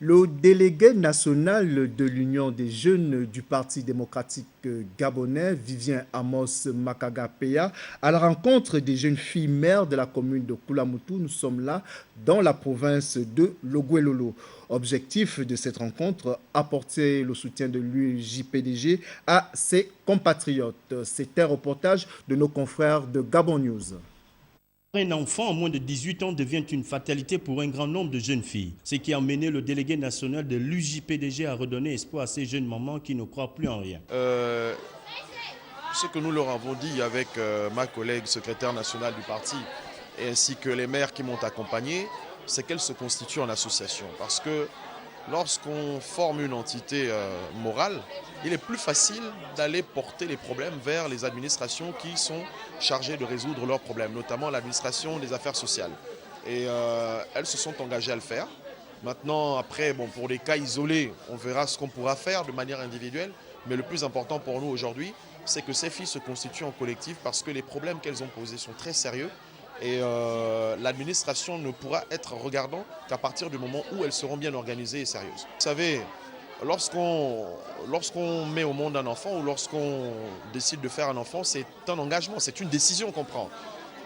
Le délégué national de l'Union des jeunes du Parti démocratique gabonais, Vivien Amos Makagapeya, à la rencontre des jeunes filles mères de la commune de Koulamoutou. Nous sommes là dans la province de Logouelolo. Objectif de cette rencontre, apporter le soutien de l'UJPDG à ses compatriotes. C'est un reportage de nos confrères de Gabon News. Un enfant en moins de 18 ans devient une fatalité pour un grand nombre de jeunes filles. Ce qui a amené le délégué national de l'UJPDG à redonner espoir à ces jeunes mamans qui ne croient plus en rien. Ce que nous leur avons dit avec ma collègue secrétaire nationale du parti ainsi que les maires qui m'ont accompagné, c'est qu'elles se constituent en association. Parce que lorsqu'on forme une entité morale, il est plus facile d'aller porter les problèmes vers les administrations qui sont chargées de résoudre leurs problèmes, notamment l'administration des affaires sociales. Et elles se sont engagées à le faire. Maintenant, après, pour des cas isolés, on verra ce qu'on pourra faire de manière individuelle. Mais le plus important pour nous aujourd'hui, c'est que ces filles se constituent en collectif parce que les problèmes qu'elles ont posés sont très sérieux. Et l'administration ne pourra être regardant qu'à partir du moment où elles seront bien organisées et sérieuses. Vous savez, lorsqu'on met au monde un enfant ou lorsqu'on décide de faire un enfant, c'est un engagement, c'est une décision qu'on prend.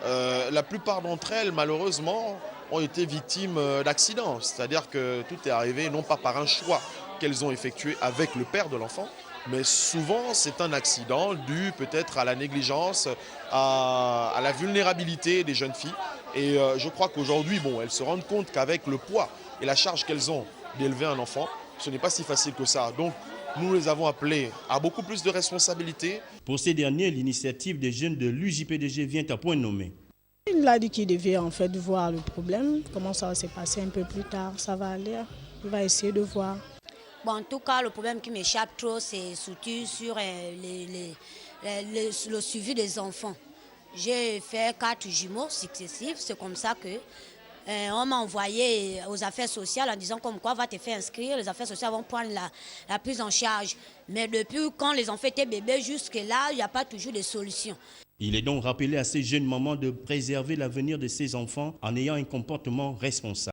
La plupart d'entre elles, malheureusement, ont été victimes d'accidents. C'est-à-dire que tout est arrivé non pas par un choix qu'elles ont effectué avec le père de l'enfant, mais souvent c'est un accident dû peut-être à la négligence, à la vulnérabilité des jeunes filles. Et je crois qu'aujourd'hui, elles se rendent compte qu'avec le poids et la charge qu'elles ont d'élever un enfant, ce n'est pas si facile que ça. Donc nous les avons appelés à beaucoup plus de responsabilités. Pour ces derniers, l'initiative des jeunes de l'UJPDG vient à point nommé. Il a dit qu'il devait en fait voir le problème, comment ça va se passer un peu plus tard, ça va aller, il va essayer de voir. En tout cas, le problème qui m'échappe trop, c'est surtout sur le suivi des enfants. J'ai fait 4 jumeaux successifs, c'est comme ça que on m'a envoyé aux affaires sociales en disant comme quoi va te faire inscrire, les affaires sociales vont prendre la prise en charge. Mais depuis quand les enfants étaient bébés jusque-là, il n'y a pas toujours de solution. Il est donc rappelé à ces jeunes mamans de préserver l'avenir de ces enfants en ayant un comportement responsable.